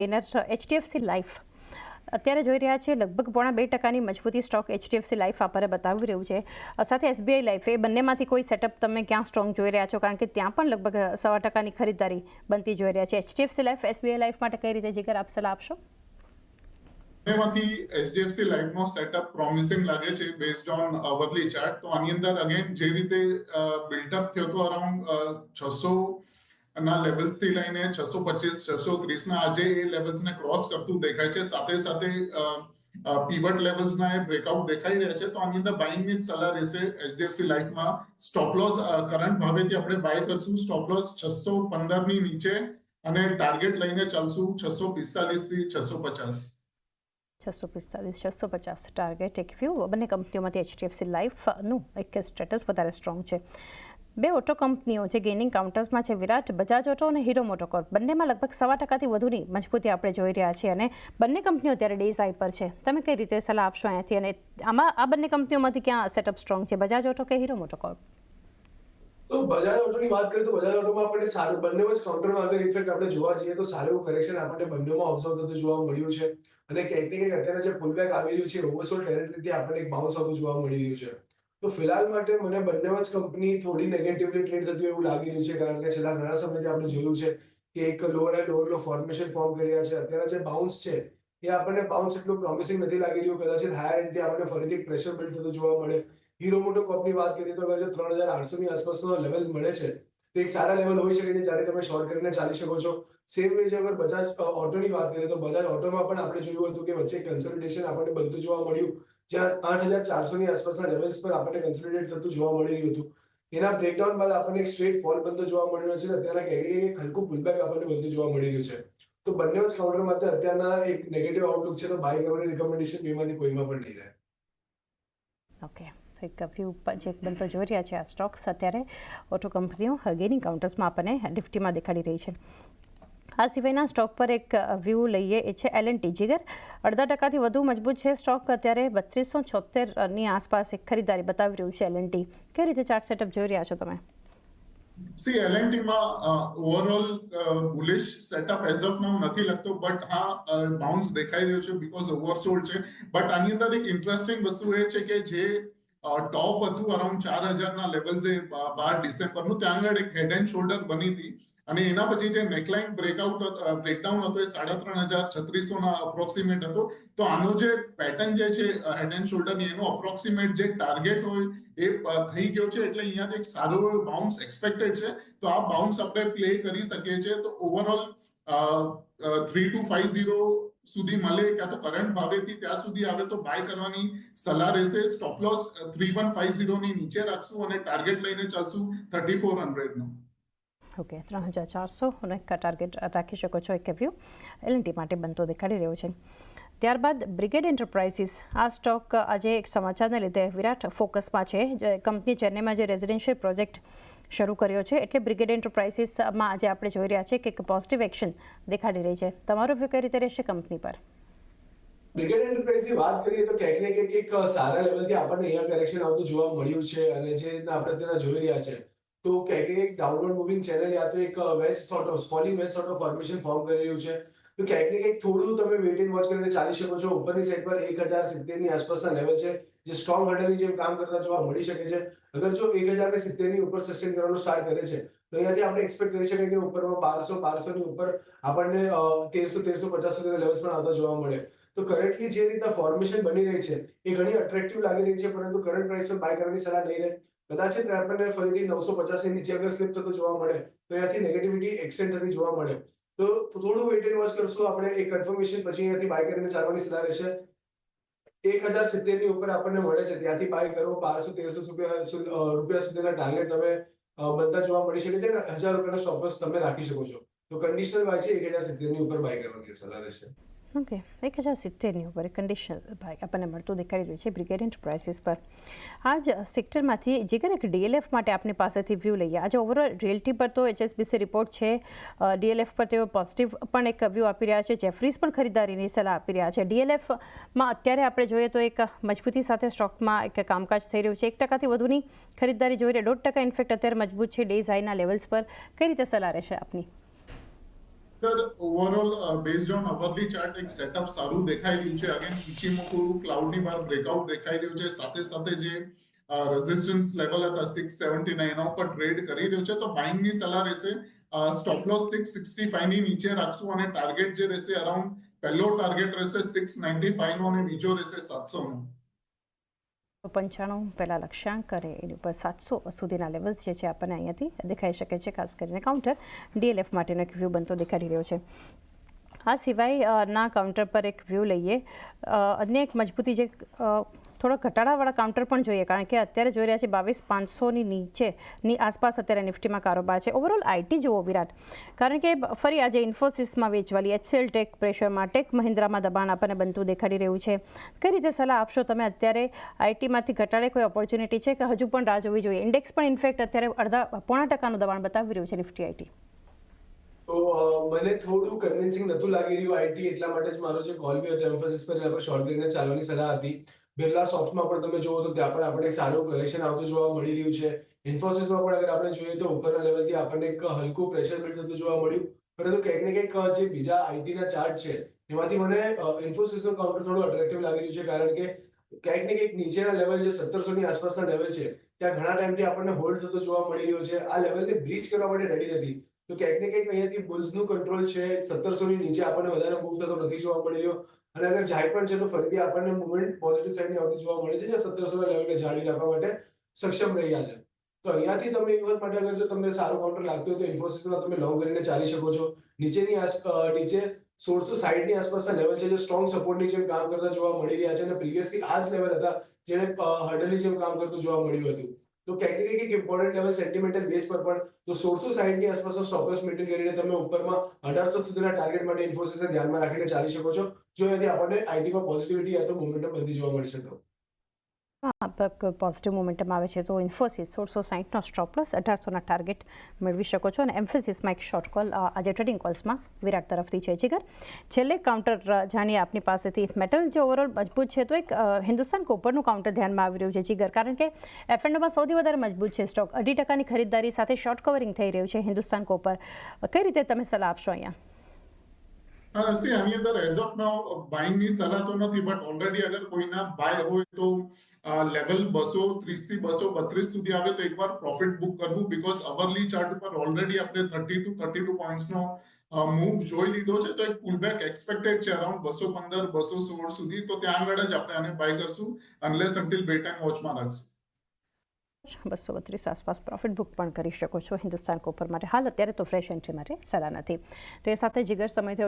Gainer HDFC life અત્યારે જોઈ રહ્યા છે લગભગ 1.5% મજબૂતી સ્ટોક એચડીએફસી લાઈફ આપણે બતાવી રહ્યું છે. સાથે એસબીઆઈ લાઈફ એ બંનેમાંથી કોઈ સેટઅપ તમે ક્યાં સ્ટ્રોંગ જોઈ રહ્યા છો? કારણ કે ત્યાં પણ લગભગ 1.25% ખરીદારી બનતી જોઈ રહ્યા છે. એચડીએફસી લાઈફ એસબીઆઈ લાઈફ માટે કઈ રીતે જીગર આપ સલાહ આપશો? એમાંથી એચડીએફસી લાઈફનો સેટઅપ પ્રોમિસિંગ લાગે છે બેઝડ ઓન અવરલી ચાર્ટ. તો આની અંદર અગેન જે રીતે બિલ્ટઅપ થયો હતો અરાઉન્ડ 600 ના લેવલ્સ થી લઈને 625 630 ના આજે એ લેવલ્સ ને ક્રોસ કરતું દેખાય છે. સાથે સાથે પીવટ લેવલ્સ ના એ બ્રેકઆઉટ દેખાઈ રહ્યા છે. તો આની અંદર બાઇંગ ની સલાહ રહેશે એચડીએફસી લાઈફમાં. સ્ટોપ લોસ કરંટ ભાવેથી આપણે બાય કરશું. સ્ટોપ લોસ 615 ની નીચે અને ટાર્ગેટ લઈને ચાલશું 645 થી 650. 645 650 ટાર્ગેટ. એક વ્યૂ બંને કંપનીઓમાંથી એચડીએફસી લાઈફનું એક સ્ટેટસ વધારે સ્ટ્રોંગ છે. બે ઓટો કંપનીઓ જે ગેઇનિંગ કાઉન્ટર્સમાં છે, વિરાટ, બજાજ ઓટો અને હીરો મોટોકોર્પ, બંનેમાં લગભગ 1.25% વધુની મજબૂતી આપણે જોઈ રહ્યા છીએ અને બંને કંપનીઓ અત્યારે ડેઝ હાઈ પર છે. તમે કઈ રીતે સલાહ આપશો અહીંયાથી? અને આમાં આ બંને કંપનીઓમાંથી ક્યાં સેટઅપ સ્ટ્રોંગ છે, બજાજ ઓટો કે હીરો મોટોકોર્પ? તો બજાજ ઓટોની વાત કરીએ તો બજાજ ઓટોમાં આપણને સારું બંને જ કાઉન્ટરમાં અગર ઇફેક્ટ આપણે જોવા જઈએ તો સારું કરેક્શન આપણને બંનેમાં ઓબ્ઝર્વ થતું જોવા મળ્યું છે. અને ક્યાંક ને ક્યાંક અત્યારે જે પુલબેક આવી રહ્યું છે ઓવરસોલ્ડ ટેરેટરીથી આપણને એક બાઉન્સ આવતું જોવા મળી રહ્યું છે. તો ફિલહાલ માટે મને બંને જ કંપની થોડી નેગેટિવલી ટ્રેડ થતી એવું લાગી રહ્યું છે. કારણ કે છેલ્લા ઘણા સમયથી આપણે જોયું છે કે એક લોઅર હાઈ લોઅર લો ફોર્મેશન ફોર્મ કરી રહ્યા છે. અત્યારે જે બાઉન્સ છે એ આપણને બાઉન્સ એટલું પ્રોમિસિંગ નથી લાગી રહ્યું. કદાચ હાયર એન્ડથી આપણને ફરીથી પ્રેશર બિલ્ડ થતું જોવા મળે. હીરો મોટોકોર્પની વાત કરીએ તો અગર જો 3800 ની આસપાસનો લેવલ મળે છે તો એક સારા લેવલ હોઈ શકે છે જ્યારે તમે શોર્ટ કરીને ચાલી શકો છો. સેમ વે અગર બજાજ ઓટોની વાત કરીએ તો બજાજ ઓટોમાં પણ આપણે જોયું હતું કે વચ્ચે કન્સોલિડેશન આપણને બનતું જોવા મળ્યું, જ્યાં 8400 ની આસપાસના લેવલ્સ પર આપણને કન્સોલિડેટ થતું જોવા મળી રહ્યું હતું. એના બ્રેકડાઉન બાદ આપણને એક સ્ટ્રેટ ફોલ બનતો જોવા મળી રહ્યો છે. અત્યારના એક હલકું પુલબેક આપણને બનતું જોવા મળી રહ્યું છે. તો બંને જ કાઉન્ટર માટે અત્યારના એક નેગેટિવ આઉટલુક છે. તો બાય કરવાની રિકમેન્ડેશન બેમાંથી કોઈમાં પણ નહીં રહે. ઓકે, એક વ્યૂ જે બનતો જોઈ રહ્યા છે આ સ્ટોક્સ અત્યારે ઓટો કંપનીઓ ગેઇનિંગ કાઉન્ટર્સમાં આપણને નિફ્ટીમાં દેખાડી રહી છે. આ સિવાયના સ્ટોક પર એક વ્યૂ લઈએ, એ છે એલએનટી. જીગર, 0.5% વધુ મજબૂત છે સ્ટોક. અત્યારે 3276ની આસપાસ એક ખરીદારી બતાવી રહ્યું છે એલએનટી. કઈ રીતે ચાર્ટ સેટઅપ જોઈ રહ્યા છો તમે? સી એલએનટીમાં overall bullish setup as of now નથી લાગતો, બટ હા બાઉન્સ દેખાઈ રહ્યો છે બીકોઝ ઓવરસોલ્ડ છે. બટ આની અંદર એક ઇન્ટરેસ્ટિંગ વસ્તુ એ છે કે જે ટોપ હતું અરાઉન્ડ 4000 ના લેવલ્સે 12 ડિસેમ્બરનું, ત્યાં આગળ એક હેડ એન્ડ શોલ્ડર બની હતી અને એના પછી જે નેકલાઇન બ્રેકડાઉન હતો એ 36,600 ના અપ્રોક્સિમેટ હતો. તો આનો જે પેટર્ન જે છે હેડ એન્ડ શોલ્ડરની, એનો અપ્રોક્સિમેટ જે ટાર્ગેટ હોય એ થઈ ગયો છે. એટલે અહીંયાથી એક સારો બાઉન્સ એક્સપેક્ટેડ છે. તો આ બાઉન્સ આપણે પ્લે કરી શકીએ છીએ. તો ઓવરઓલ 3250 સુધી મળે ક્યાં તો કરંટ ભાવેથી ત્યાં સુધી આવે તો બાય કરવાની સલાહ રહેશે. સ્ટોપ લોસ 3150 ની નીચે રાખશું અને ટાર્ગેટ લઈને ચાલશું 3400 નો. ઓકે, 3400 નો એક ટાર્ગેટ રાખી શકો છો. એક વ્યૂ એલએનટી માટે બનતો દેખાડી રહ્યો છે. ત્યારબાદ બ્રિગેડ એન્ટરપ્રાઇઝિસ. આ સ્ટોક આજે એક સમાચારને લીધે વિરાટ ફોકસમાં છે. કંપની ચેન્નઈમાં જે રેઝિડેન્શિયલ પ્રોજેક્ટ શરૂ કર્યો છે એટલે બ્રિગેડ એન્ટરપ્રાઇઝિસમાં આજે આપણે જોઈ રહ્યા છીએ કે એક પોઝિટિવ એક્શન દેખાડી રહી છે. તમારો વ્યૂ કઈ રીતે રહેશે કંપની પર? બ્રિગેડ એન્ટરપ્રાઇઝની વાત કરીએ તો ક્યાંક ને ક્યાંક એક સારા લેવલથી આપણને અહીંયા કરેક્શન આવતું જોવા મળ્યું છે. અને જે રીતના આપણે અત્યારે જોઈ રહ્યા છે તો ક્યાંક ને ક્યાંક ડાઉનવર્ડ મૂવિંગ ચેનલ યા તો એક veg sort of falling veg sort of formation form કરી રહ્યું છે. તો ક્યાંક ને ક્યાંક થોડું તમે વેઇટ એન્ડ વોચ કરીને ચાલી શકો છો. ઉપરની સાઈડ પર 1070 ની આસપાસના લેવલ છે જે સ્ટ્રોંગ હર્ડલની જેમ કામ કરતા જોવા મળી શકે છે. અગર જો 1070 ની ઉપર સસ્ટેન કરવાનું સ્ટાર્ટ કરે છે તો અહીંયાથી આપણે એક્સપેક્ટ કરી શકીએ કે ઉપરમાં 1200 ની ઉપર આપણને 1350 સુધીના લેવલ્સ પણ આવતા જોવા મળે. તો કરન્ટલી જે રીતના ફોર્મેશન બની રહી છે એ ઘણી અટ્રેક્ટિવ લાગી રહી છે, પરંતુ કરંટ પ્રાઇસ પર બાય કરવાની સલાહ નહીં રહે. કદાચ આપણને ફરીથી 950 ની નીચે અગર સ્લિપ થતો જોવા મળે તો અહીંયાથી નેગેટિવિટી એક્સટેન્ડ થતી જોવા મળે. તો થોડું વેઇટ એન્ડ વોચ કરશું આપણે. એક કન્ફર્મેશન પછી અહીંયાથી બાય કરીને ચાલવાની સલાહ રહેશે. 1070 ની ઉપર આપણને મળે છે ત્યાંથી બાય કરો. 1200-1300 રૂપિયા સુધીના ટાર્ગેટ તમે બનતા જોવા મળી શકે છે. 1000 રૂપિયાનો સ્ટોપ લોસ તમે રાખી શકો છો. તો કન્ડિશનલ બાય છે 1070 ની ઉપર બાય કરવાની સલાહ રહેશે. ઓકે, 1070ની ઉપર કન્ડિશનલ બાય આપણને મળતું દેખાડી રહ્યું છે બ્રિગેડ એન્ટરપ્રાઇઝિસ પર. આ જ સેક્ટરમાંથી જીગર એક ડીએલએફ માટે આપની પાસેથી વ્યૂ લઈએ. આજે ઓવરઓલ રિયલ્ટી પર તો એચએસબીસી રિપોર્ટ છે, ડીએલએફ પર તેઓ પોઝિટિવ પણ એક વ્યૂ આપી રહ્યા છે. જેફરીઝ પણ ખરીદારીની સલાહ આપી રહ્યા છે. ડીએલએફમાં અત્યારે આપણે જોઈએ તો એક મજબૂતી સાથે સ્ટોકમાં એક કામકાજ થઈ રહ્યું છે. 1%થી વધુની ખરીદારી જોઈ રહ્યા. 1.5% ઇનફેક્ટ અત્યારે મજબૂત છે ડેઝ હાઈના લેવલ્સ પર. કઈ રીતે સલાહ રહેશે આપની? Sir overall based on અવરલી chart એક સેટઅપ સારું દેખાઈ રહ્યું છે. અગેન ઇચીમોકુ ક્લાઉડની બહાર બ્રેકઆઉટ દેખાઈ રહ્યું છે. સાથે સાથે જે રેઝિસ્ટન્સ લેવલ હતા 679 એના ઉપર ટ્રેડ કરી રહ્યો છે, તો બાઇંગની સલાહ રહેશે. સ્ટોપ લોસ 665 ની નીચે રાખશું અને ટાર્ગેટ જે રહેશે અરાઉન્ડ પહેલો ટાર્ગેટ રહેશે 695 નો અને બીજો રહેશે 700 નો. 95 પહેલા લક્ષ્યાંક કરે એની ઉપર 700 સુધીના લેવલ્સ જે છે આપણને અહીંયાથી દેખાઈ શકે છે. ખાસ કરીને કાઉન્ટર ડીએલએફ માટેનો એક વ્યૂ બનતો દેખાડી રહ્યો છે. આ સિવાય ના કાઉન્ટર પર એક વ્યૂ લઈએ. અન્ય એક મજબૂતી જે થોડો ઘટાડાવાળા કાઉન્ટર પણ જોઈએ, કારણ કે અત્યારે જોઈ રહ્યા છે 22,500ની નીચેની આસપાસ અત્યારે નિફ્ટીમાં કારોબાર છે. ઓવરઓલ આઈટી જુઓ વિરાટ, કારણ કે ફરી આજે ઇન્ફોસિસમાં વેચવાલી, એચસીએલ ટેક પ્રેશરમાં, ટેક મહિન્દ્રામાં દબાણ આપણને બનતું દેખાડી રહ્યું છે. કઈ રીતે સલાહ આપશો તમે? અત્યારે આઈટીમાંથી ઘટાડે કોઈ ઓપોર્ચ્યુનિટી છે કે હજુ પણ રાહ જોવી જોઈએ? ઇન્ડેક્સ પણ ઇનફેક્ટ અત્યારે 0.5% દબાણ બતાવી રહ્યું છે નિફ્ટી આઈટી. તો મને થોડું કન્વિન્સિંગ નતું લાગી રહ્યું આઈટી, એટલા માટે જ મારો જે કોલ બી હતો એમ્ફોસિસ પર એના પર શોર્ટ કરીને ચાલવાની સલાહ હતી. બિરલા સોફ્ટમાં પણ તમે જુઓ તો ત્યાં પણ આપણે એક સારું કરેક્શન આવતું જોવા મળી રહ્યું છે. ઇન્ફોસિસમાં પણ અગર આપણે જોઈએ તો ઉપરના લેવલથી આપણને એક હલકું પ્રેશર બિલ્ડ થતું જોવા મળ્યું. પરંતુ કંઈક ને કંઈક જે બીજા આઈટીના ચાર્ટ છે એમાંથી મને ઇન્ફોસિસનું કાઉન્ટર થોડું અટ્રેક્ટિવ લાગી રહ્યું છે, કારણ કે કંઈક ને કંઈક નીચેના લેવલ જે 1700 ની આસપાસના લેવલ છે ત્યાં ઘણા ટાઈમથી આપણને હોલ્ડ થતો જોવા મળી રહ્યો છે. આ લેવલને બ્રીચ કરવા માટે રેડી નથી. તો ક્યાંક ને ક્યાંક અહીંયાથી બુલ્સનું કંટ્રોલ છે. 1700 ની નીચે આપણને વધારે મૂવ થતો નથી જોવા મળી રહ્યો, અને અગર જાય પણ છે તો ફરીથી આપણને મુવમેન્ટ પોઝિટિવ સાઈડની આવતી જોવા મળે છે, જે 1700 ના લેવલને જાળવી રાખવા માટે સક્ષમ રહ્યા છે. તો અહીંયાથી તમે એક વખત માટે અગર જો તમને સારો કાઉન્ટર લાગતો હોય તો ઇન્ફોસિસમાં તમે લોંગ કરીને ચાલી શકો છો. નીચે 1660 ની આસપાસના લેવલ છે જે સ્ટ્રોંગ સપોર્ટની જેમ કામ કરતા જોવા મળી રહ્યા છે, અને પ્રીવિયસલી આ જ લેવલ હતા જેને હર્ડલની જેમ કામ કરતું જોવા મળ્યું હતું. તો ક્યાંક ને ક્યાંક એક ઇમ્પોર્ટન્ટ લેવલ સેન્ટિમેન્ટલ બેઝ પર પણ તો 1660 ની આસપાસનો સ્ટોપ લોસ મેન્ટેન કરીને તમે ઉપરમાં 1800 સુધીના ટાર્ગેટ માટે ઇન્ફોસિસને ધ્યાનમાં રાખીને ચાલી શકો છો, જો અહીંયાથી આપણને આઈટીમાં પોઝિટિવિટી યા તો મોમેન્ટમ બનતી જોવા મળી શકે. હા, પોઝિટિવ મોમેન્ટમ આવે છે તો ઇન્ફોસિસ 1660નો સ્ટોપ લોસ, 1800ના ટાર્ગેટ મેળવી શકો છો. અને એમ્ફેસિસમાં એક શોર્ટ કોલ આજે ટ્રેડિંગ કોલ્સમાં વિરાટ તરફથી છે. જીગર, છેલ્લે કાઉન્ટર જાણીએ આપની પાસેથી. મેટલ જે ઓવરઓલ મજબૂત છે તો એક હિન્દુસ્તાન કોપરનું કાઉન્ટર ધ્યાનમાં આવી રહ્યું છે જીગર, કારણ કે એફએનઓમાં સૌથી વધારે મજબૂત છે સ્ટોક. 2.5% ખરીદદારી સાથે શોર્ટ કવરિંગ થઈ રહ્યું છે હિન્દુસ્તાન કોપર. કઈ રીતે તમે સલાહ આપશો અહીંયા? આની અંદર એઝ ઓફ નાઉ બાઇંગની સલાહ તો નથી, બટ ઓલરેડી અગર કોઈના બાય હોય તો લેવલ 230 થી 232 સુધી આવે તો એકવાર પ્રોફિટ બુક કરવું, બીકોઝ અવરલી ચાર્ટ ઉપર ઓલરેડી આપણે 30 to 32 પોઈન્ટ્સનો મૂવ જોઈ લીધો છે. તો એક પુલબેક એક્સપેક્ટેડ છે અરાઉન્ડ 215 216 સુધી. તો ત્યાં આગળ જ આપણે આને બાય કરશું અનલેસ અન્ટિલ વેટ એન્ડ વોચમાં રાખશું. 232 આસપાસ પ્રોફિટ બુક પણ કરી શકો છો હિન્દુસ્તાન કોપર માટે. હાલ અત્યારે તો ફ્રેશ એન્ટ્રી માટે સલાહ નથી. તો એ સાથે જીગર સમય થયો